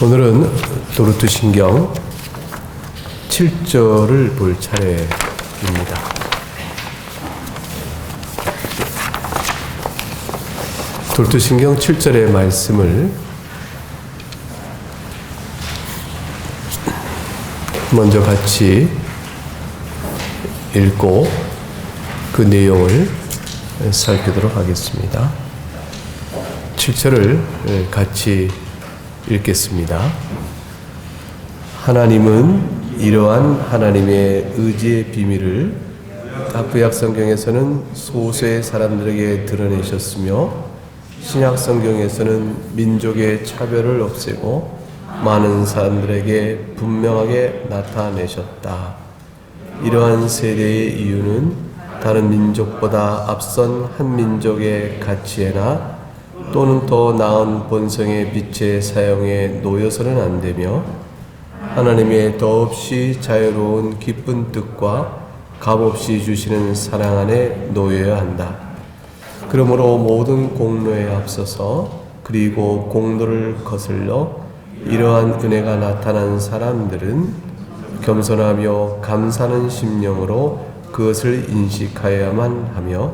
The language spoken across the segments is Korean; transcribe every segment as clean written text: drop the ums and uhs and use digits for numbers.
오늘은 도르트 신경 7절을 볼 차례입니다. 도르트 신경 7절의 말씀을 먼저 같이 읽고 그 내용을 살피도록 하겠습니다. 7절을 같이 읽겠습니다. 하나님은 이러한 하나님의 의지의 비밀을 구약 성경에서는 소수의 사람들에게 드러내셨으며 신약 성경에서는 민족의 차별을 없애고 많은 사람들에게 분명하게 나타내셨다. 이러한 세례의 이유는 다른 민족보다 앞선 한 민족의 가치에나 또는 더 나은 본성의 빛의 사용에 놓여서는 안 되며 하나님의 더없이 자유로운 기쁜 뜻과 값없이 주시는 사랑 안에 놓여야 한다. 그러므로 모든 공로에 앞서서 그리고 공로를 거슬러 이러한 은혜가 나타난 사람들은 겸손하며 감사하는 심령으로 그것을 인식하여야만 하며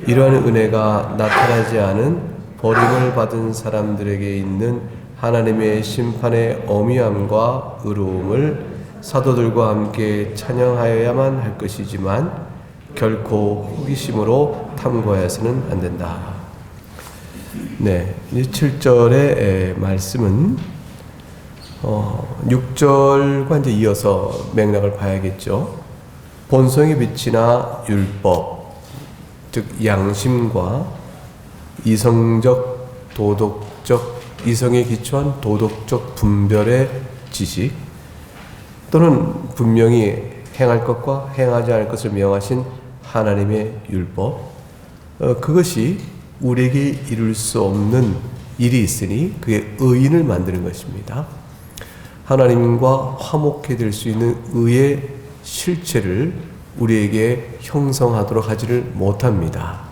이러한 은혜가 나타나지 않은 버림을 받은 사람들에게 있는 하나님의 심판의 엄위함과 의로움을 사도들과 함께 찬양하여야만 할 것이지만 결코 호기심으로 탐구하여서는 안 된다. 네, 이 7절의 말씀은 6절과 이제 이어서 맥락을 봐야겠죠. 본성의 빛이나 율법, 즉 양심과 이성적, 도덕적, 이성에 기초한 도덕적 분별의 지식 또는 분명히 행할 것과 행하지 않을 것을 명하신 하나님의 율법, 그것이 우리에게 이룰 수 없는 일이 있으니 그게 의인을 만드는 것입니다. 하나님과 화목해 될 수 있는 의의 실체를 우리에게 형성하도록 하지를 못합니다.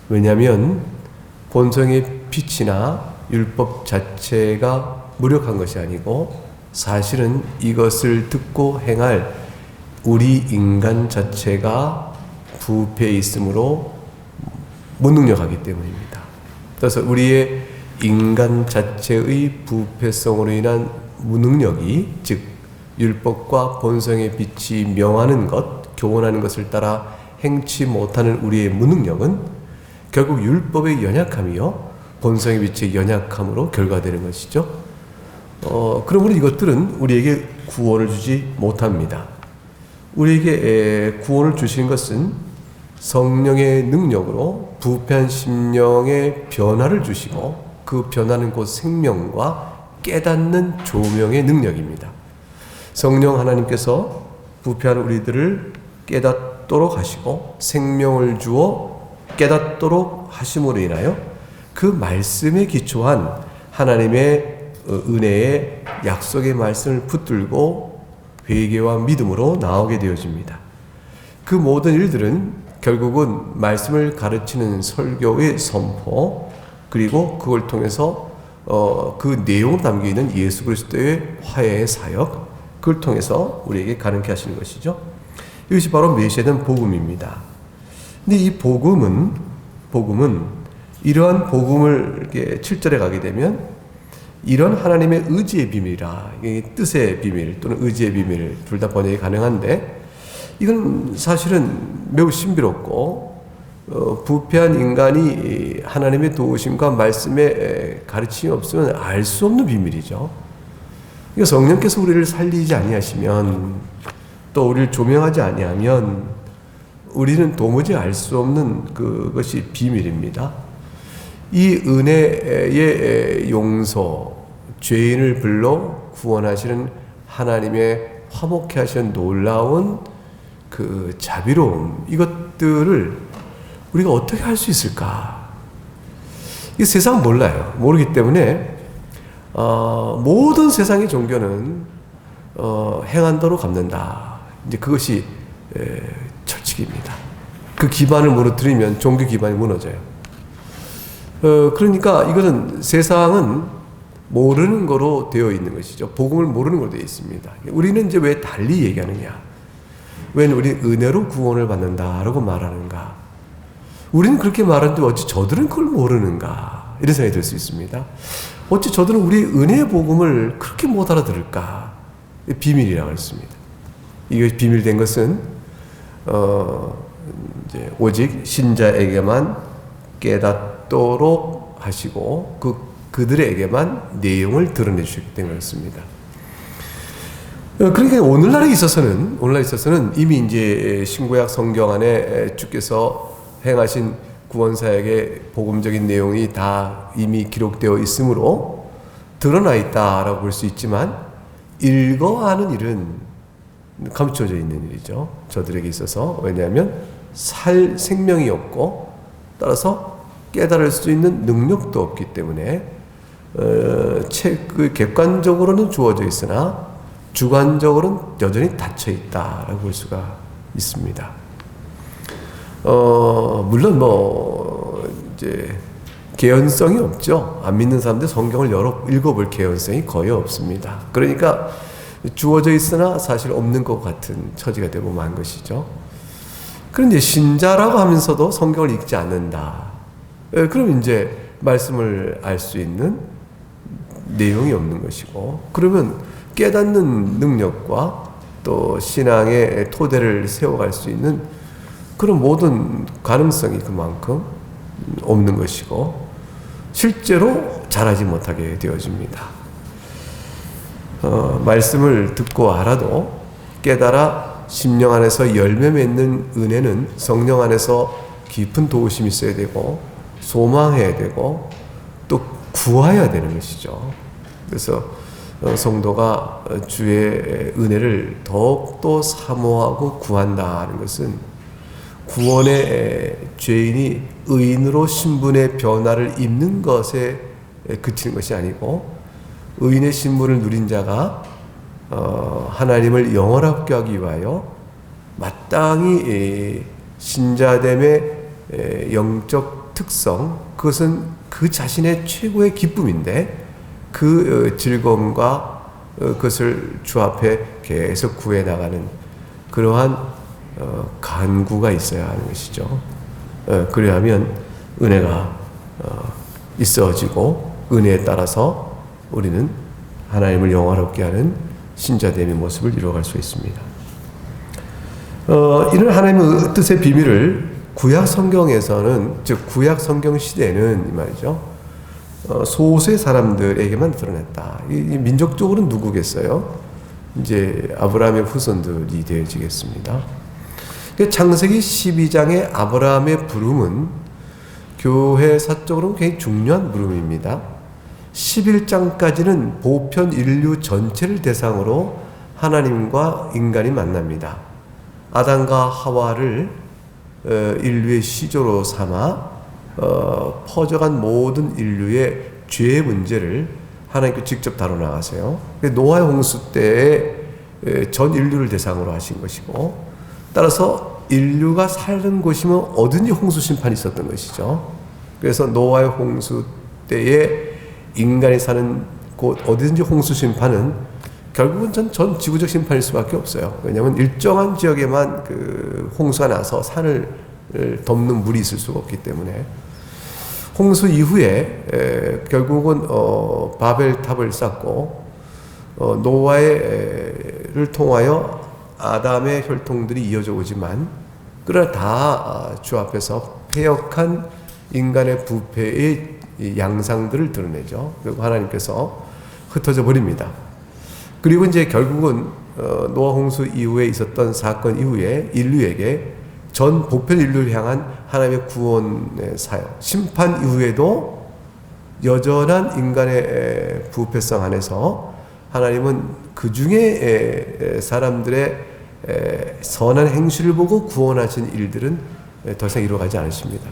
왜냐하면 본성의 빛이나 율법 자체가 무력한 것이 아니고 사실은 이것을 듣고 행할 우리 인간 자체가 부패해 있으므로 무능력하기 때문입니다. 그래서 우리의 인간 자체의 부패성으로 인한 무능력이, 즉 율법과 본성의 빛이 명하는 것, 교훈하는 것을 따라 행치 못하는 우리의 무능력은 결국 율법의 연약함이요 본성의 빛의 연약함으로 결과되는 것이죠. 그러므로 이것들은 우리에게 구원을 주지 못합니다. 우리에게 구원을 주신 것은 성령의 능력으로 부패한 심령의 변화를 주시고 그 변화는 곧 생명과 깨닫는 조명의 능력입니다. 성령 하나님께서 부패한 우리들을 깨닫도록 하시고 생명을 주어 깨닫도록 하심으로 인하여 그 말씀에 기초한 하나님의 은혜의 약속의 말씀을 붙들고 회개와 믿음으로 나오게 되어집니다. 그 모든 일들은 결국은 말씀을 가르치는 설교의 선포, 그리고 그걸 통해서 그 내용을 담겨있는 예수 그리스도의 화해의 사역, 그걸 통해서 우리에게 가능케 하시는 것이죠. 이것이 바로 메시아된 복음입니다. 근데 이 복음은 이러한 복음을 이렇게 7절에 가게 되면 이런 하나님의 의지의 비밀이라, 뜻의 비밀 또는 의지의 비밀 둘 다 번역이 가능한데 이건 사실은 매우 신비롭고 부패한 인간이 하나님의 도우심과 말씀에 가르침이 없으면 알 수 없는 비밀이죠. 그러니까 성령께서 우리를 살리지 아니하시면 또 우리를 조명하지 아니하면 우리는 도무지 알 수 없는 그것이 비밀입니다. 이 은혜의 용서, 죄인을 불러 구원하시는 하나님의 화목케 하시는 놀라운 그 자비로움, 이것들을 우리가 어떻게 할 수 있을까? 이 세상은 몰라요. 모르기 때문에 모든 세상의 종교는 행한대로 갚는다. 이제 그것이 철칙입니다. 그 기반을 무너뜨리면 종교 기반이 무너져요. 그러니까 이거는 세상은 모르는 거로 되어 있는 것이죠. 복음을 모르는 거로 되어 있습니다. 우리는 이제 왜 달리 얘기하느냐? 왜 우리 은혜로 구원을 받는다라고 말하는가? 우리는 그렇게 말하는데 어찌 저들은 그걸 모르는가? 이런 생각이 들 수 있습니다. 어찌 저들은 우리 은혜의 복음을 그렇게 못 알아들을까? 비밀이라고 했습니다. 이게 비밀된 것은 이제 오직 신자에게만 깨닫도록 하시고 그들에게만 내용을 드러내 주셨기 때문에 그렇습니다. 그러니까 오늘날에 있어서는 이미 이제 신구약 성경 안에 주께서 행하신 구원사역의 복음적인 내용이 다 이미 기록되어 있으므로 드러나 있다라고 볼 수 있지만 읽어하는 일은 감춰져 있는 일이죠. 저들에게 있어서. 왜냐하면 살 생명이 없고 따라서 깨달을 수 있는 능력도 없기 때문에 객관적으로는 주어져 있으나 주관적으로는 여전히 닫혀 있다라고 볼 수가 있습니다. 물론 이제 개연성이 없죠. 안 믿는 사람들 성경을 읽어볼 개연성이 거의 없습니다. 그러니까 주어져 있으나 사실 없는 것 같은 처지가 되고 만 것이죠. 그런데 신자라고 하면서도 성경을 읽지 않는다. 그럼 이제 말씀을 알 수 있는 내용이 없는 것이고, 그러면 깨닫는 능력과 또 신앙의 토대를 세워갈 수 있는 그런 모든 가능성이 그만큼 없는 것이고 실제로 잘하지 못하게 되어집니다. 말씀을 듣고 알아도 깨달아 심령 안에서 열매 맺는 은혜는 성령 안에서 깊은 도우심이 있어야 되고 소망해야 되고 또 구해야 되는 것이죠. 그래서 성도가 주의 은혜를 더욱더 사모하고 구한다는 것은 구원의 죄인이 의인으로 신분의 변화를 입는 것에 그치는 것이 아니고 의인의 신분을 누린 자가 하나님을 영원하게 하기 위하여 마땅히 신자됨의 영적 특성, 그것은 그 자신의 최고의 기쁨인데 그 즐거움과 그것을 주 앞에 계속 구해 나가는 그러한 간구가 있어야 하는 것이죠. 그래야하면 은혜가 있어지고 은혜에 따라서 우리는 하나님을 영화롭게 하는 신자됨의 모습을 이루어갈 수 있습니다. 이런 하나님의 뜻의 비밀을 구약 성경에서는, 즉 구약 성경 시대는 이 말이죠, 소수의 사람들에게만 드러냈다. 이 민족적으로는 누구겠어요? 이제 아브라함의 후손들이 되어지겠습니다. 창세기 12장의 아브라함의 부름은 교회사적으로는 굉장히 중요한 부름입니다. 11장까지는 보편 인류 전체를 대상으로 하나님과 인간이 만납니다. 아담과 하와를 인류의 시조로 삼아 퍼져간 모든 인류의 죄의 문제를 하나님께 직접 다뤄나가세요. 노아의 홍수 때에 전 인류를 대상으로 하신 것이고, 따라서 인류가 사는 곳이면 어딘지 홍수 심판이 있었던 것이죠. 그래서 노아의 홍수 때에 인간이 사는 곳 어디든지 홍수 심판은 결국은 전 지구적 심판일 수밖에 없어요. 왜냐하면 일정한 지역에만 그 홍수가 나서 산을 덮는 물이 있을 수가 없기 때문에. 홍수 이후에 결국은 바벨탑을 쌓고 노아를 통하여 아담의 혈통들이 이어져 오지만, 그러나 다 주 앞에서 패역한 인간의 부패의 양상들을 드러내죠. 그리고 하나님께서 흩어져 버립니다. 그리고 이제 결국은 노아 홍수 이후에 있었던 사건 이후에 인류에게 전 보편 인류를 향한 하나님의 구원의 사역, 심판 이후에도 여전한 인간의 부패성 안에서 하나님은 그 중에 사람들의 선한 행실을 보고 구원하신 일들은 더 이상 이루어가지 않으십니다.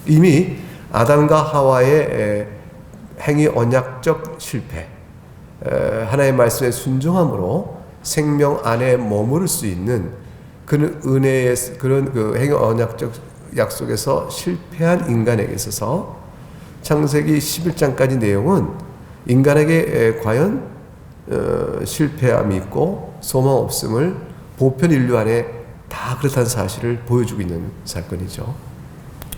이미 아담과 하와의 행위 언약적 실패, 하나님의 말씀에 순종함으로 생명 안에 머무를 수 있는 그런 은혜의 그런 그 행위 언약적 약속에서 실패한 인간에게 있어서 창세기 11장까지 내용은 인간에게 과연 실패함이 있고 소망 없음을 보편 인류 안에 다 그렇다는 사실을 보여주고 있는 사건이죠.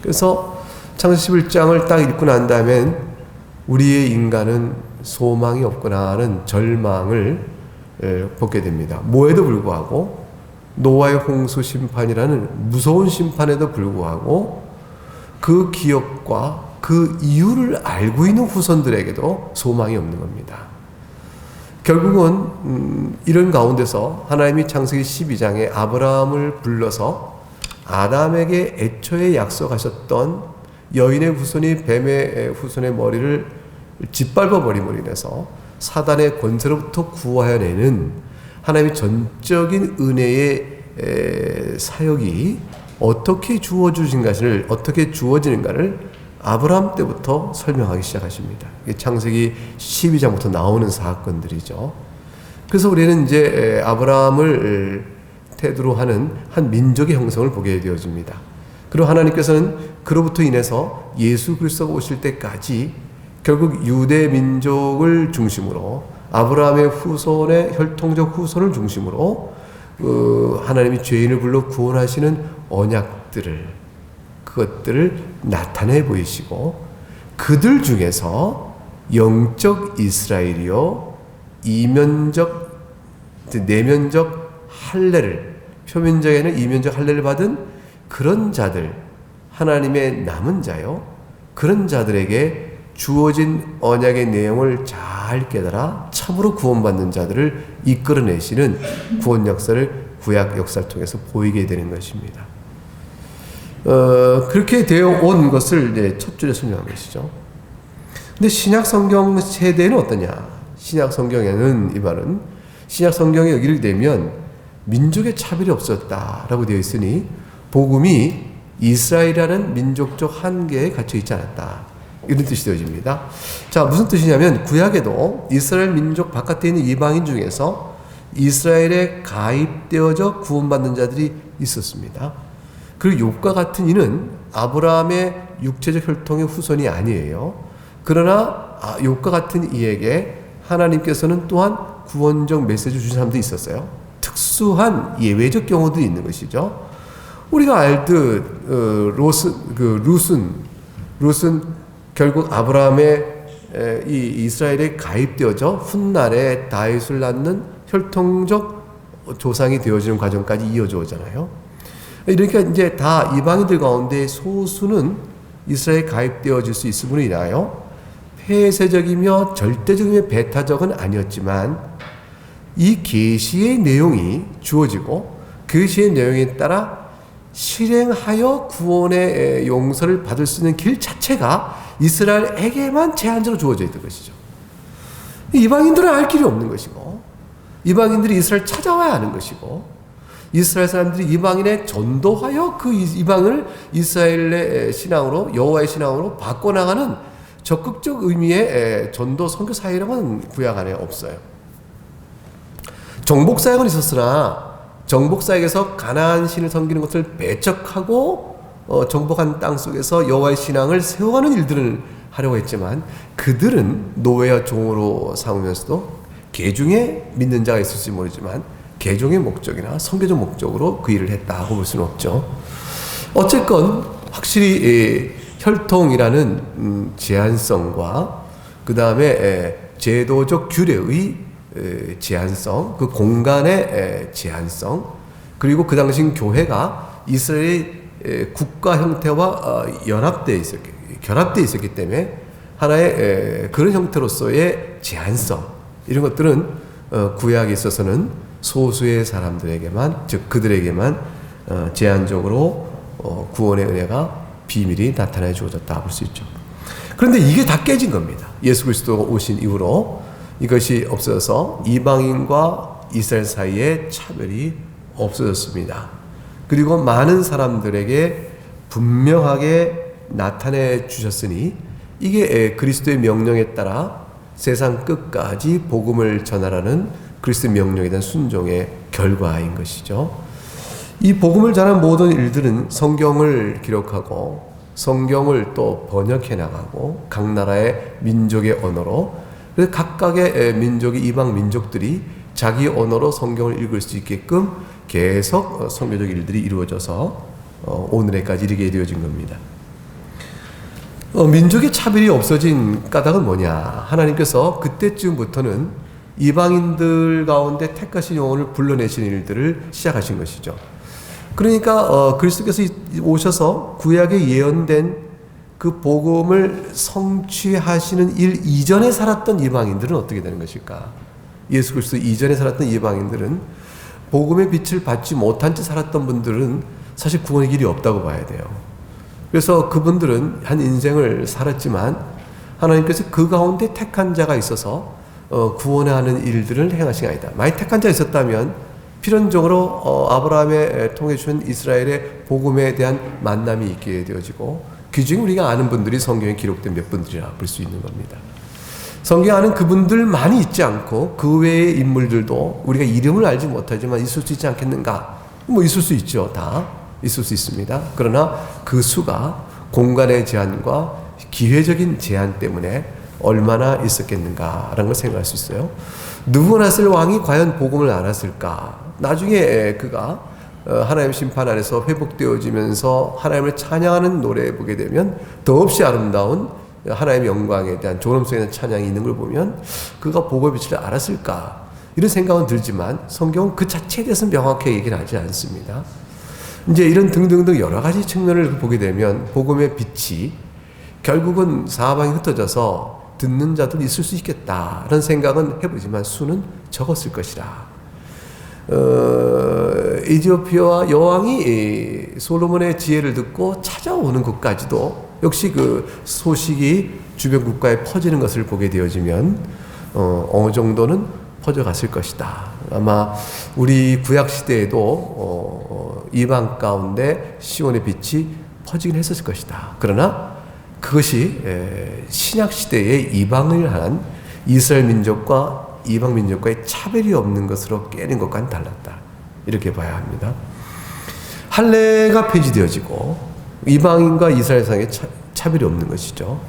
그래서 창세기 11장을 딱 읽고 난 다음엔 우리의 인간은 소망이 없구나 하는 절망을 벗게 됩니다. 뭐에도 불구하고 노아의 홍수 심판이라는 무서운 심판에도 불구하고 그 기억과 그 이유를 알고 있는 후손들에게도 소망이 없는 겁니다. 결국은 이런 가운데서 하나님이 창세기 12장에 아브라함을 불러서 아담에게 애초에 약속하셨던 여인의 후손이 뱀의 후손의 머리를 짓밟아 버림으로 인해서 사단의 권세로부터 구하여내는 하나님의 전적인 은혜의 사역이 어떻게 주어지는가를 아브라함 때부터 설명하기 시작하십니다. 이게 창세기 12장부터 나오는 사건들이죠. 그래서 우리는 이제 아브라함을 태도로 하는 한 민족의 형성을 보게 되어집니다. 그리고 하나님께서는 그로부터 인해서 예수 그리스도가 오실 때까지 결국 유대 민족을 중심으로 아브라함의 후손의 혈통적 후손을 중심으로 하나님이 죄인을 불러 구원하시는 언약들을 그것들을 나타내 보이시고 그들 중에서 영적 이스라엘이요 이면적 내면적 할례를 표면적에는 이면적 할례를 받은 그런 자들 하나님의 남은 자요 그런 자들에게 주어진 언약의 내용을 잘 깨달아 참으로 구원받는 자들을 이끌어내시는 구원 역사를 구약 역사를 통해서 보이게 되는 것입니다. 그렇게 되어 온 것을 이제 첫 줄에 설명한 것이죠. 근데 신약 성경 세대는 어떠냐? 신약 성경에는 이 말은 신약 성경에 여기를 되면 민족의 차별이 없었다라고 되어 있으니 복음이 이스라엘이라는 민족적 한계에 갇혀 있지 않았다. 이런 뜻이 되어집니다. 자, 무슨 뜻이냐면 구약에도 이스라엘 민족 바깥에 있는 이방인 중에서 이스라엘에 가입되어져 구원받는 자들이 있었습니다. 그리고 욥과 같은 이는 아브라함의 육체적 혈통의 후손이 아니에요. 그러나 욥과 같은 이에게 하나님께서는 또한 구원적 메시지를 주신 사람도 있었어요. 특수한 예외적 경우도 있는 것이죠. 우리가 알듯 룻은 결국 아브라함의 이 이스라엘에 가입되어져 훗날에 다윗을 낳는 혈통적 조상이 되어지는 과정까지 이어져 오잖아요. 이러니까 이제 다 이방인들 가운데 소수는 이스라엘에 가입되어질 수 있음으로 인하여 폐쇄적이며 절대적이며 배타적은 아니었지만 이 계시의 내용이 주어지고 그 계시의 내용에 따라 실행하여 구원의 용서를 받을 수 있는 길 자체가 이스라엘에게만 제한적으로 주어져 있던 것이죠. 이방인들은 알 길이 없는 것이고 이방인들이 이스라엘 찾아와야 하는 것이고 이스라엘 사람들이 이방인에 전도하여 그 이방을 이스라엘의 신앙으로 여호와의 신앙으로 바꿔나가는 적극적 의미의 전도 선교 사역은 구약 안에 없어요. 정복 사역은 있었으나 정복 사역에서 가나안 신을 섬기는 것을 배척하고 정복한 땅 속에서 여호와의 신앙을 세워가는 일들을 하려고 했지만 그들은 노예와 종으로 삼으면서도 개중에 믿는 자가 있을지 모르지만 개종의 목적이나 선교적 목적으로 그 일을 했다고 볼 수는 없죠. 어쨌건 확실히 혈통이라는 제한성과 그 다음에 제도적 규례의 제한성, 그 공간의 제한성, 그리고 그 당시 교회가 이스라엘의 국가 형태와 결합되어 있었기 때문에 하나의 그런 형태로서의 제한성, 이런 것들은 구약에 있어서는 소수의 사람들에게만, 즉 그들에게만 제한적으로 구원의 은혜가 비밀이 나타내 주어졌다 볼 수 있죠. 그런데 이게 다 깨진 겁니다. 예수 그리스도가 오신 이후로 이것이 없어져서 이방인과 이스라엘 사이에 차별이 없어졌습니다. 그리고 많은 사람들에게 분명하게 나타내 주셨으니 이게 그리스도의 명령에 따라 세상 끝까지 복음을 전하라는 그리스도의 명령에 대한 순종의 결과인 것이죠. 이 복음을 전하는 모든 일들은 성경을 기록하고 성경을 또 번역해 나가고 각 나라의 민족의 언어로, 그래서 각각의 민족이 이방 민족들이 자기 언어로 성경을 읽을 수 있게끔 계속 선교적 일들이 이루어져서 오늘에까지 이르게 되어진 겁니다. 민족의 차별이 없어진 까닭은 뭐냐? 하나님께서 그때쯤부터는 이방인들 가운데 택하신 영혼을 불러내시는 일들을 시작하신 것이죠. 그러니까 그리스도께서 오셔서 구약에 예언된 그 복음을 성취하시는 일 이전에 살았던 이방인들은 어떻게 되는 것일까? 예수 그리스도 이전에 살았던 이방인들은 복음의 빛을 받지 못한 채 살았던 분들은 사실 구원의 길이 없다고 봐야 돼요. 그래서 그분들은 한 인생을 살았지만 하나님께서 그 가운데 택한 자가 있어서 구원하는 일들을 행하신 게 아니다. 만약 택한 자가 있었다면 필연적으로 아브라함에 통해 주신 이스라엘의 복음에 대한 만남이 있게 되어지고 그 중에 우리가 아는 분들이 성경에 기록된 몇 분들이라 볼 수 있는 겁니다. 성경 아는 그분들만이 있지 않고 그 외의 인물들도 우리가 이름을 알지 못하지만 있을 수 있지 않겠는가? 뭐 있을 수 있죠. 다 있을 수 있습니다. 그러나 그 수가 공간의 제한과 기회적인 제한 때문에 얼마나 있었겠는가라는 걸 생각할 수 있어요. 느부갓네살 왕이 과연 복음을 알았을까? 나중에 그가 하나님의 심판 안에서 회복되어지면서 하나님을 찬양하는 노래에 보게 되면 더없이 아름다운 하나님의 영광에 대한 존엄성에 대한 찬양이 있는 걸 보면 그가 복음의 빛을 알았을까? 이런 생각은 들지만 성경은 그 자체에 대해서는 명확하게 얘기를 하지 않습니다. 이제 이런 등등등 여러 가지 측면을 보게 되면 복음의 빛이 결국은 사방에 흩어져서 듣는 자도 있을 수 있겠다라는 생각은 해보지만 수는 적었을 것이라. 이디오피아 여왕이 솔로몬의 지혜를 듣고 찾아오는 것까지도 역시 그 소식이 주변 국가에 퍼지는 것을 보게 되어지면 어느 정도는 퍼져갔을 것이다. 아마 우리 구약 시대에도 이방 가운데 시온의 빛이 퍼지긴 했었을 것이다. 그러나 그것이 신약 시대의 이방을 한 이스라엘 민족과 이방 민족과의 차별이 없는 것으로 깨는 것과는 달랐다. 이렇게 봐야 합니다. 할례가 폐지되어지고 이방인과 이스라엘 사이에 차별이 없는 것이죠.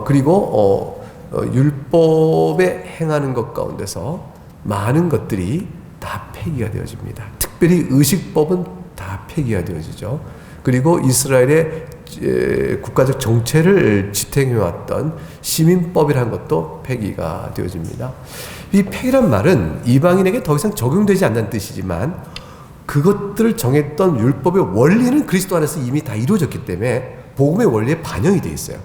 그리고 율법에 행하는 것 가운데서 많은 것들이 다 폐기가 되어집니다. 특별히 의식법은 다 폐기가 되어지죠. 그리고 이스라엘의 국가적 정체를 지탱해왔던 시민법이라는 것도 폐기가 되어집니다. 이 폐기란 말은 이방인에게 더 이상 적용되지 않는 뜻이지만 그것들을 정했던 율법의 원리는 그리스도 안에서 이미 다 이루어졌기 때문에 복음의 원리에 반영이 되어 있어요.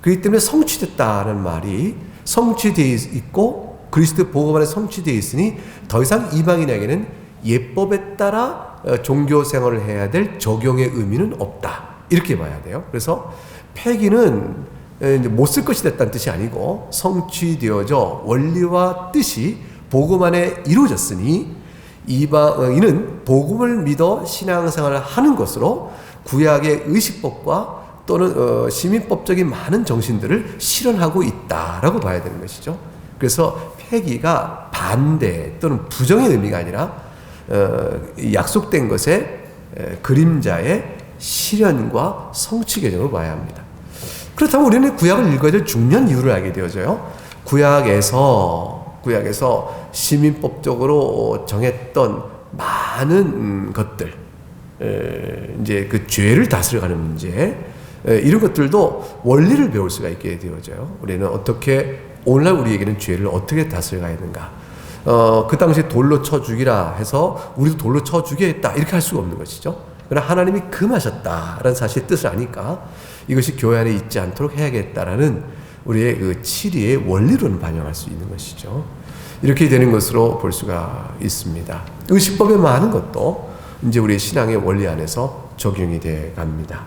그렇기 때문에 성취됐다는 말이 성취되어 있고 그리스도의 복음 안에 성취되어 있으니 더 이상 이방인에게는 예법에 따라 종교 생활을 해야 될 적용의 의미는 없다. 이렇게 봐야 돼요. 그래서 폐기는 못 쓸 것이 됐다는 뜻이 아니고 성취되어져 원리와 뜻이 복음 안에 이루어졌으니 이방인은 복음을 믿어 신앙생활을 하는 것으로 구약의 의식법과 또는 시민법적인 많은 정신들을 실현하고 있다라고 봐야 되는 것이죠. 그래서 폐기가 반대 또는 부정의 의미가 아니라 약속된 것의 그림자의 실현과 성취 개념으로 봐야 합니다. 그렇다면 우리는 구약을 읽어야 될 중요한 이유를 알게 되어져요. 구약에서 시민법적으로 정했던 많은 것들, 이제 그 죄를 다스려가는 문제, 이런 것들도 원리를 배울 수가 있게 되어져요. 우리는 어떻게 오늘날 우리에게는 죄를 어떻게 다스려가야 하는가? 그 당시에 돌로 쳐 죽이라 해서 우리도 돌로 쳐 죽여야겠다 이렇게 할 수가 없는 것이죠. 그러나 하나님이 금하셨다라는 사실의 뜻을 아니까 이것이 교회 안에 있지 않도록 해야겠다라는 우리의 그 치리의 원리로는 반영할 수 있는 것이죠. 이렇게 되는 것으로 볼 수가 있습니다. 의식법의 많은 것도 이제 우리의 신앙의 원리 안에서 적용이 돼 갑니다.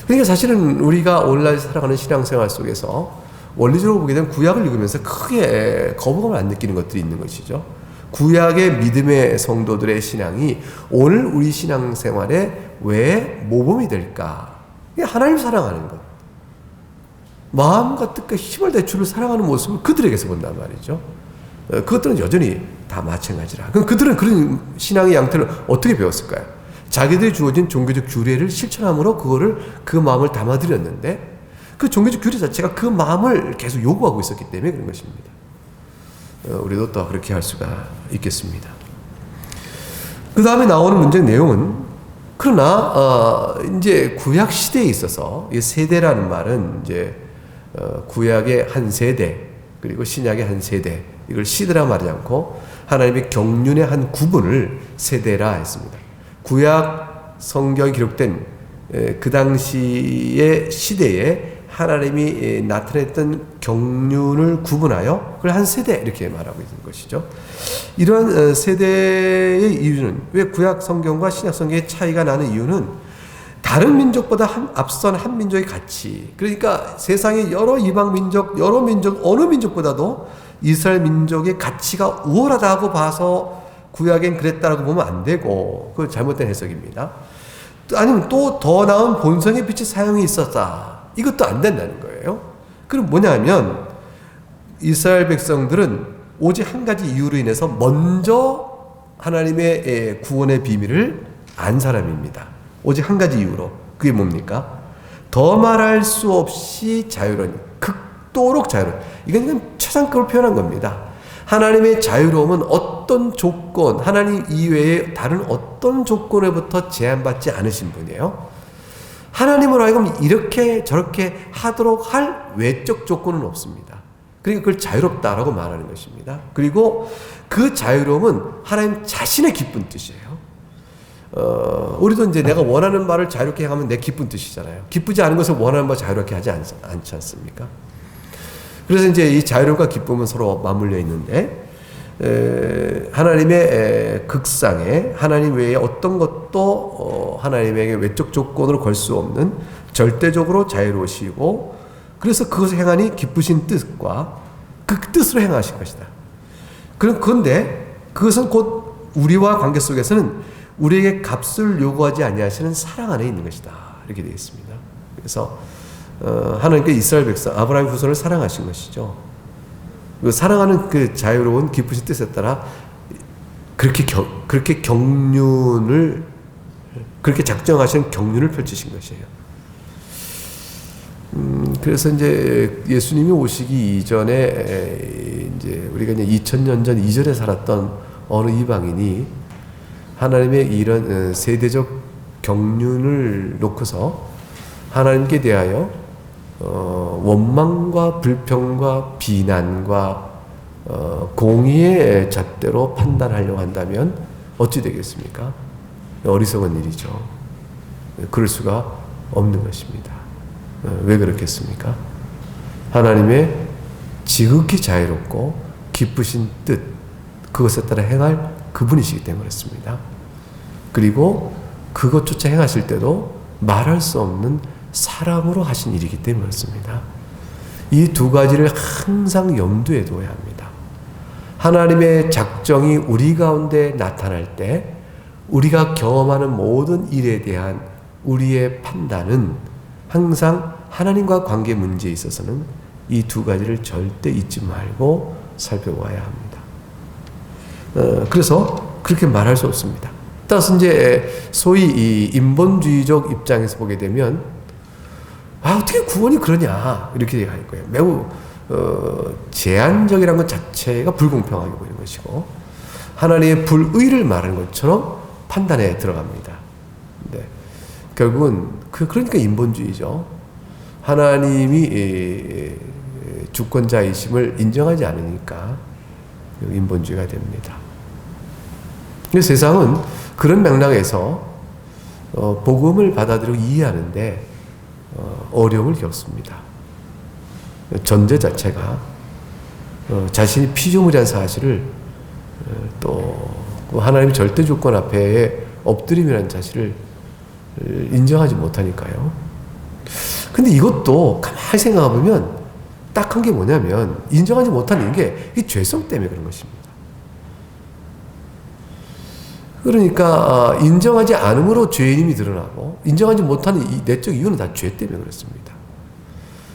그러니까 사실은 우리가 오늘날 살아가는 신앙생활 속에서 원리적으로 보게 되면 구약을 읽으면서 크게 거부감을 안 느끼는 것들이 있는 것이죠. 구약의 믿음의 성도들의 신앙이 오늘 우리 신앙생활에 왜 모범이 될까? 하나님 사랑하는 것, 마음과 뜻과 힘을 다해 주를 사랑하는 모습을 그들에게서 본단 말이죠. 그것들은 여전히 다 마찬가지라. 그럼 그들은 그런 신앙의 양태를 어떻게 배웠을까요? 자기들이 주어진 종교적 규례를 실천함으로 그 마음을 담아들였는데 그 종교적 규례 자체가 그 마음을 계속 요구하고 있었기 때문에 그런 것입니다. 우리도 또 그렇게 할 수가 있겠습니다. 그 다음에 나오는 문제 내용은, 그러나 이제 구약 시대에 있어서 이 세대라는 말은 이제 구약의 한 세대 그리고 신약의 한 세대, 이걸 시대라 말하지 않고 하나님의 경륜의 한 구분을 세대라 했습니다. 구약 성경에 기록된 그 당시의 시대에 하나님이 나타냈던 경륜을 구분하여 그걸 한 세대 이렇게 말하고 있는 것이죠. 이러한 세대의 이유는, 왜 구약 성경과 신약 성경의 차이가 나는 이유는 다른 민족보다 앞선 한 민족의 가치, 그러니까 세상의 여러 이방 민족, 여러 민족, 어느 민족보다도 이스라엘 민족의 가치가 우월하다고 봐서 구약엔 그랬다라고 보면 안 되고, 그건 잘못된 해석입니다. 아니면 또 더 나은 본성의 빛의 사용이 있었다, 이것도 안 된다는 거예요. 그럼 뭐냐면 이스라엘 백성들은 오직 한 가지 이유로 인해서 먼저 하나님의 구원의 비밀을 안 사람입니다. 오직 한 가지 이유로. 그게 뭡니까? 더 말할 수 없이 자유로운, 극도록 자유로운, 이건 최상급을 표현한 겁니다. 하나님의 자유로움은 어떤 조건, 하나님 이외에 다른 어떤 조건에부터 제한받지 않으신 분이에요. 하나님으로 하여금 이렇게 저렇게 하도록 할 외적 조건은 없습니다. 그러니까 그걸 자유롭다라고 말하는 것입니다. 그리고 그 자유로움은 하나님 자신의 기쁜 뜻이에요. 우리도 이제 내가 원하는 바를 자유롭게 하면 내 기쁜 뜻이잖아요. 기쁘지 않은 것을 원하는 바 자유롭게 하지 않지 않습니까? 그래서 이제 이 자유로움과 기쁨은 서로 맞물려 있는데, 하나님의 극상에 하나님 외에 어떤 것도 하나님에게 외적 조건으로 걸 수 없는 절대적으로 자유로우시고, 그래서 그것을 행하니 기쁘신 뜻과 그 뜻으로 행하실 것이다. 그런데 그것은 곧 우리와 관계 속에서는 우리에게 값을 요구하지 아니하시는 사랑 안에 있는 것이다, 이렇게 되어 있습니다. 그래서 하나님께 이스라엘 백성 아브라함 후손을 사랑하신 것이죠. 그 사랑하는 그 자유로운 기쁘신 뜻에 따라 그렇게 경륜을, 그렇게 작정하신 경륜을 펼치신 것이에요. 그래서 이제 예수님이 오시기 이전에 이제 우리가 이제 2000년 전 이전에 살았던 어느 이방인이 하나님의 이런 세대적 경륜을 놓고서 하나님께 대하여 원망과 불평과 비난과 공의의 잣대로 판단하려고 한다면 어찌 되겠습니까? 어리석은 일이죠. 그럴 수가 없는 것입니다. 왜 그렇겠습니까? 하나님의 지극히 자유롭고 기쁘신 뜻, 그것에 따라 행할 그분이시기 때문에 그렇습니다. 그리고 그것조차 행하실 때도 말할 수 없는 사랑으로 하신 일이기 때문에 그렇습니다. 이 두 가지를 항상 염두에 둬야 합니다. 하나님의 작정이 우리 가운데 나타날 때 우리가 경험하는 모든 일에 대한 우리의 판단은 항상 하나님과 관계 문제에 있어서는 이 두 가지를 절대 잊지 말고 살펴봐야 합니다. 그래서 그렇게 말할 수 없습니다. 따라서 이제 소위 이 인본주의적 입장에서 보게 되면 어떻게 구원이 그러냐 이렇게 할 거예요. 매우 제한적이라는 것 자체가 불공평하게 보이는 것이고 하나님의 불의를 말하는 것처럼 판단에 들어갑니다. 네. 결국은 그러니까 인본주의죠. 하나님이 주권자이심을 인정하지 않으니까 인본주의가 됩니다. 세상은 그런 맥락에서 복음을 받아들이고 이해하는데 어려움을 겪습니다. 전제 자체가 자신이 피조물이라는 사실을 또 하나님의 절대 조건 앞에 엎드림이라는 사실을 인정하지 못하니까요. 근데 이것도 가만히 생각해보면 딱 한 게 뭐냐면 인정하지 못하는 게 이 죄성 때문에 그런 것입니다. 그러니까 인정하지 않음으로 죄인임이 드러나고 인정하지 못하는 이 내적 이유는 다 죄 때문에 그렇습니다.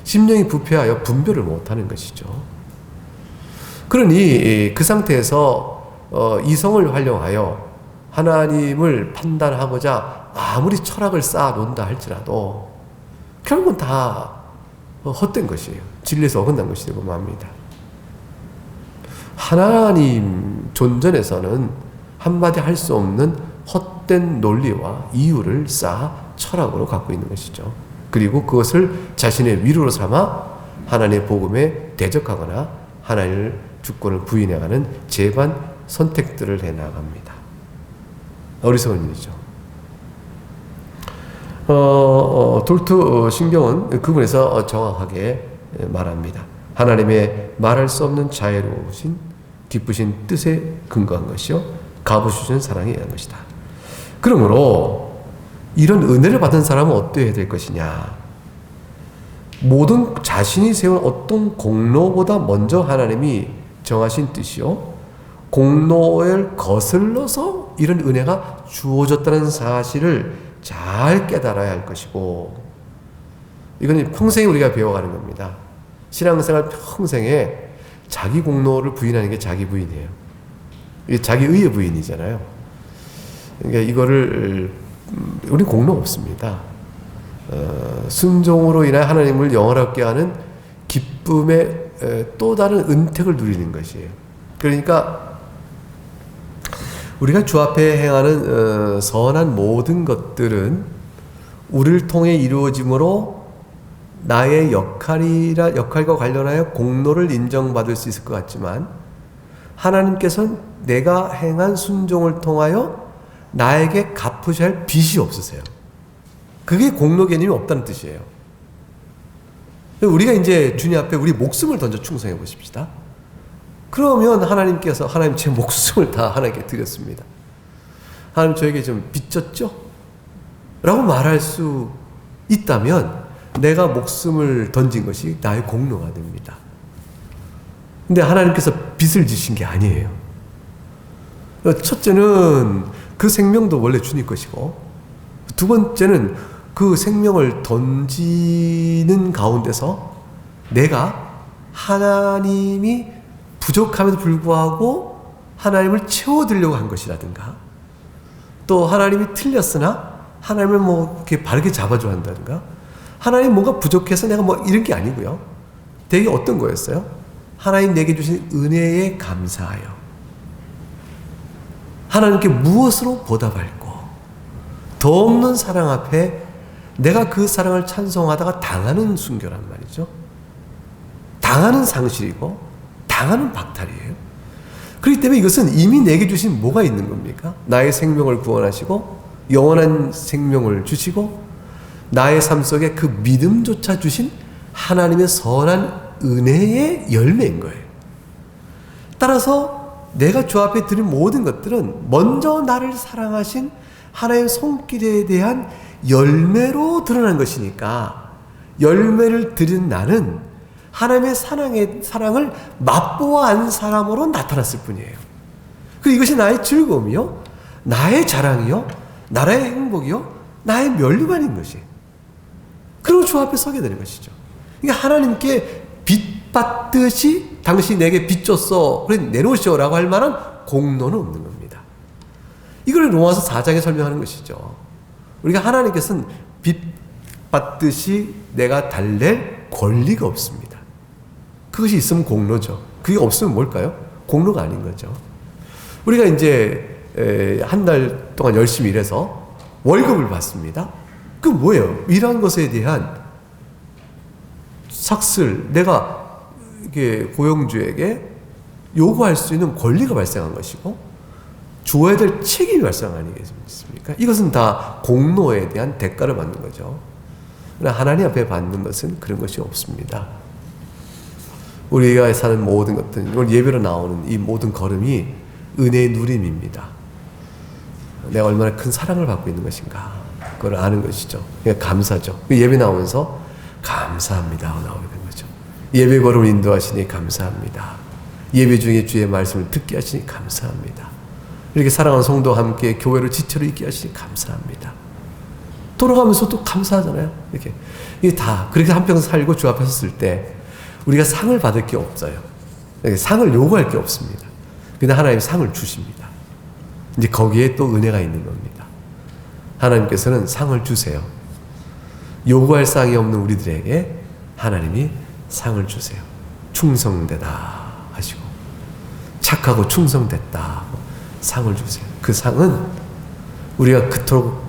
심령이 부패하여 분별을 못하는 것이죠. 그러니 그 상태에서 이성을 활용하여 하나님을 판단하고자 아무리 철학을 쌓아놓는다 할지라도 결국은 다 헛된 것이에요. 진리에서 어긋난 것이 되고 맙니다. 하나님 존전에서는 한마디 할 수 없는 헛된 논리와 이유를 쌓아 철학으로 갖고 있는 것이죠. 그리고 그것을 자신의 위로로 삼아 하나님의 복음에 대적하거나 하나님의 주권을 부인해가는 재반 선택들을 해나갑니다. 어리석은 일이죠. 돌트 신경은 그 부분에서 정확하게 말합니다. 하나님의 말할 수 없는 자애로우신 기쁘신 뜻에 근거한 것이요 값어주신 사랑에 의한 것이다. 그러므로 이런 은혜를 받은 사람은 어떠해야 될 것이냐? 모든 자신이 세운 어떤 공로보다 먼저 하나님이 정하신 뜻이요 공로를 거슬러서 이런 은혜가 주어졌다는 사실을 잘 깨달아야 할 것이고, 이건 평생에 우리가 배워가는 겁니다. 신앙생활 평생에 자기 공로를 부인하는 게 자기 부인이에요. 이게 자기 의의 부인이잖아요. 그러니까 이거를 우리는 공로 없습니다. 순종으로 인하여 하나님을 영원하게 하는 기쁨의 또 다른 은택을 누리는 것이에요. 그러니까 우리가 주 앞에 행하는 선한 모든 것들은 우리를 통해 이루어짐으로 나의 역할과 관련하여 공로를 인정받을 수 있을 것 같지만, 하나님께서는 내가 행한 순종을 통하여 나에게 갚으셔야 할 빚이 없으세요. 그게 공로 개념이 없다는 뜻이에요. 우리가 이제 주님 앞에 우리 목숨을 던져 충성해 보십시다. 그러면 하나님께서 하나님 제 목숨을 다 하나님께 드렸습니다. 하나님 저에게 좀 빚졌죠? 라고 말할 수 있다면 내가 목숨을 던진 것이 나의 공로가 됩니다. 근데 하나님께서 빚을 지신 게 아니에요. 첫째는 그 생명도 원래 주님 것이고, 두 번째는 그 생명을 던지는 가운데서 내가 하나님이 부족함에도 불구하고 하나님을 채워드리려고 한 것이라든가, 또 하나님이 틀렸으나 하나님을 뭐 이렇게 바르게 잡아줘야 한다든가, 하나님 뭔가 부족해서 내가 뭐 이런 게 아니고요. 되게 어떤 거였어요? 하나님 내게 주신 은혜에 감사하여 하나님께 무엇으로 보답할고, 더 없는 사랑 앞에 내가 그 사랑을 찬송하다가 당하는 순교란 말이죠. 당하는 상실이고 당하는 박탈이에요. 그렇기 때문에 이것은 이미 내게 주신 뭐가 있는 겁니까? 나의 생명을 구원하시고 영원한 생명을 주시고 나의 삶 속에 그 믿음조차 주신 하나님의 선한 은혜의 열매인 거예요. 따라서 내가 주 앞에 드린 모든 것들은 먼저 나를 사랑하신 하나님의 손길에 대한 열매로 드러난 것이니까, 열매를 드린 나는 하나님의 사랑을 맛보아한 사람으로 나타났을 뿐이에요. 그리고 이것이 나의 즐거움이요, 나의 자랑이요, 나의 행복이요, 나의 면류관인 것이. 그리고 주 앞에 서게 되는 것이죠. 그러니까 하나님께 빚 받듯이 당신이 내게 빚 줬어, 그래 내놓으시오라고 할 만한 공로는 없는 겁니다. 이걸 로마서 4장에 설명하는 것이죠. 우리가 하나님께서는 빚 받듯이 내가 달랠 권리가 없습니다. 그것이 있으면 공로죠. 그게 없으면 뭘까요? 공로가 아닌 거죠. 우리가 이제 한 달 동안 열심히 일해서 월급을 받습니다. 그 뭐예요? 일한 것에 대한 삭슬, 내가 이게 고용주에게 요구할 수 있는 권리가 발생한 것이고 줘야 될 책임이 발생한 아니겠습니까? 이것은 다 공로에 대한 대가를 받는 거죠. 그러나 하나님 앞에 받는 것은 그런 것이 없습니다. 우리가 사는 모든 것들은, 오늘 예배로 나오는 이 모든 걸음이 은혜의 누림입니다. 내가 얼마나 큰 사랑을 받고 있는 것인가, 그걸 아는 것이죠. 그러니까 감사죠. 예배 나오면서 감사합니다 하고 나오게 된 거죠. 예배 걸음을 인도하시니 감사합니다. 예배 중에 주의 말씀을 듣게 하시니 감사합니다. 이렇게 사랑하는 성도와 함께 교회를 지체로 있게 하시니 감사합니다. 돌아가면서 또 감사하잖아요. 이렇게. 이게 다 그렇게 한평생 살고 주 앞에 섰을 때 우리가 상을 받을 게 없어요. 상을 요구할 게 없습니다. 근데 하나님 상을 주십니다. 이제 거기에 또 은혜가 있는 겁니다. 하나님께서는 상을 주세요. 요구할 상이 없는 우리들에게 하나님이 상을 주세요. 충성되다 하시고, 착하고 충성됐다 하고 상을 주세요. 그 상은 우리가 그토록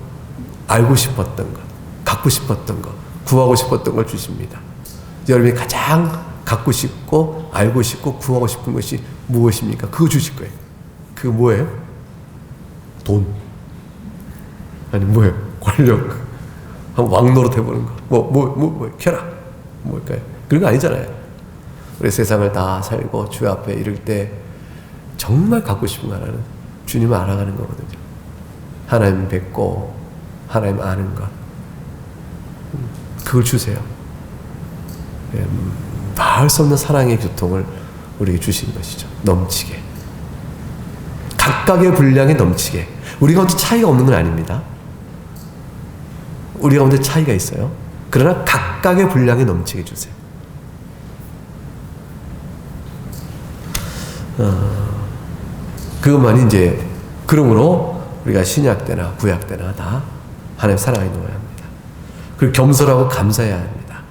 알고 싶었던 것, 갖고 싶었던 것, 구하고 싶었던 걸 주십니다. 여러분이 가장 갖고 싶고 알고 싶고 구하고 싶은 것이 무엇입니까? 그거 주실 거예요. 그거 뭐예요? 돈. 아니 뭐예요? 권력. 왕 노릇 해보는 거. 쾌락. 뭘까요? 그런 거 아니잖아요. 우리 세상을 다 살고 주 앞에 이를 때 정말 갖고 싶은 거 하나는 주님을 알아가는 거거든요. 하나님 뵙고 하나님 아는 것. 그걸 주세요. 말할 수 없는 사랑의 교통을 우리에게 주신 것이죠. 넘치게. 각각의 분량에 넘치게. 우리 가운데 차이가 없는 건 아닙니다. 우리 가운데 차이가 있어요. 그러나 각각의 분량에 넘치게 주세요. 그것만이 이제, 그러므로 우리가 신약 때나 구약 때나 다 하나님 사랑하게 놓아야 합니다. 그리고 겸손하고 감사해야 합니다.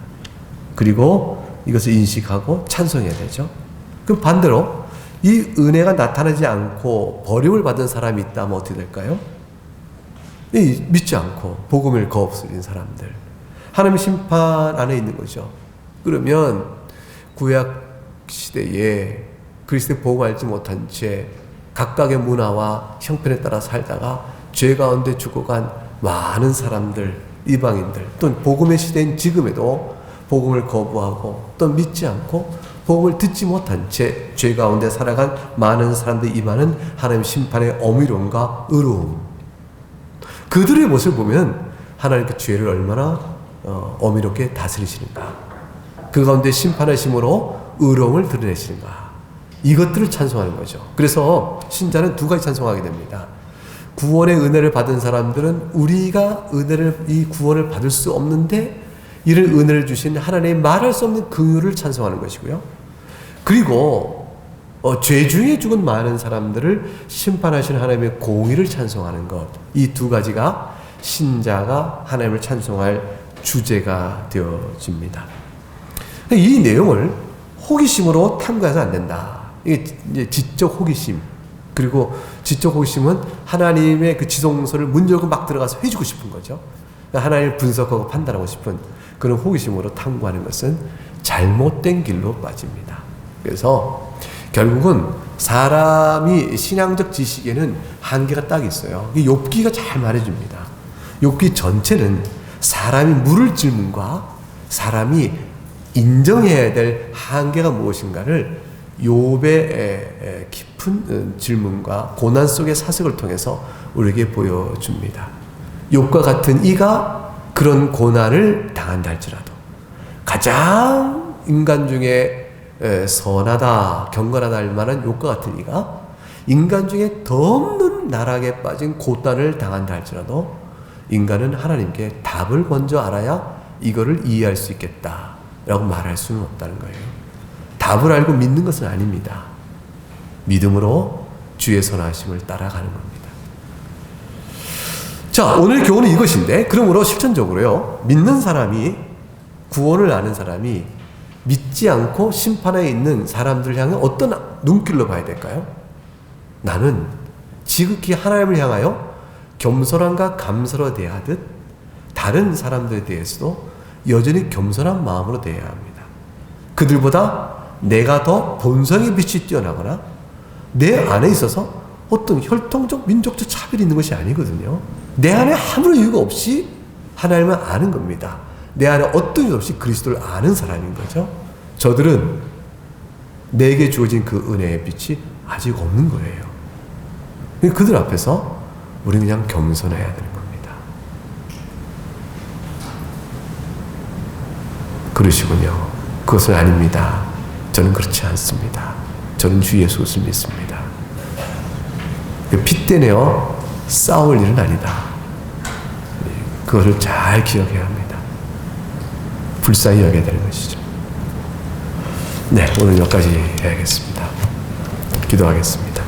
그리고 이것을 인식하고 찬송해야 되죠. 그럼 반대로 이 은혜가 나타나지 않고 버림을 받은 사람이 있다면 어떻게 될까요? 믿지 않고 복음을 거스린 사람들, 하나님의 심판 안에 있는 거죠. 그러면 구약 시대에 그리스도의 복음을 알지 못한 채 각각의 문화와 형편에 따라 살다가 죄 가운데 죽어간 많은 사람들, 이방인들, 또는 복음의 시대인 지금에도 복음을 거부하고 또 믿지 않고 복음을 듣지 못한 채 죄 가운데 살아간 많은 사람들이 임하는 하나님의 심판의 어미로움과 의로움, 그들의 모습을 보면 하나님 그 죄를 얼마나 어미롭게 다스리시는가, 그 가운데 심판하심으로 의로움을 드러내시는가, 이것들을 찬송하는 거죠. 그래서 신자는 두 가지 찬송하게 됩니다. 구원의 은혜를 받은 사람들은 우리가 이 구원을 받을 수 없는데 이런 은혜를 주신 하나님의 말할 수 없는 긍휼을 찬송하는 것이고요. 그리고 죄 중에 죽은 많은 사람들을 심판하시는 하나님의 공의를 찬송하는 것, 이 두 가지가 신자가 하나님을 찬송할 주제가 되어집니다. 이 내용을 호기심으로 탐구해서 안 된다. 이게 이제 지적 호기심, 그리고 지적 호기심은 하나님의 그 지성소를 문 열고 막 들어가서 해주고 싶은 거죠. 하나님을 분석하고 판단하고 싶은 그런 호기심으로 탐구하는 것은 잘못된 길로 빠집니다. 그래서 결국은 사람이 신앙적 지식에는 한계가 딱 있어요. 욥기가 잘 말해줍니다. 욥기 전체는 사람이 물을 질문과 사람이 인정해야 될 한계가 무엇인가를 욥의 깊은 질문과 고난 속의 사색을 통해서 우리에게 보여줍니다. 욥과 같은 이가 그런 고난을 당한다 할지라도 가장 인간 중에 선하다, 경건하다 할 만한 욥과 같은 이가 인간 중에 더 없는 나락에 빠진 고난을 당한다 할지라도 인간은 하나님께 답을 먼저 알아야 이거를 이해할 수 있겠다라고 말할 수는 없다는 거예요. 답을 알고 믿는 것은 아닙니다. 믿음으로 주의 선하심을 따라가는 겁니다. 자, 오늘 교훈은 이것인데, 그러므로 실천적으로요, 믿는 사람이, 구원을 아는 사람이 믿지 않고 심판에 있는 사람들을 향해 어떤 눈길로 봐야 될까요? 나는 지극히 하나님을 향하여 겸손함과 감사로 대하듯 다른 사람들에 대해서도 여전히 겸손한 마음으로 대해야 합니다. 그들보다 내가 더 본성의 빛이 뛰어나거나 내 안에 있어서 어떤 혈통적, 민족적 차별이 있는 것이 아니거든요. 내 안에 아무런 이유가 없이 하나님을 아는 겁니다. 내 안에 어떤 이유 없이 그리스도를 아는 사람인 거죠. 저들은 내게 주어진 그 은혜의 빛이 아직 없는 거예요. 그들 앞에서 우리는 그냥 겸손해야 되는 겁니다. 그러시군요. 그것은 아닙니다. 저는 그렇지 않습니다. 저는 주 예수를 믿습니다. 핏대 내어 싸울 일은 아니다. 그것을 잘 기억해야 합니다. 불쌍히 여겨야 되는 것이죠. 네, 오늘 여기까지 해야겠습니다. 기도하겠습니다.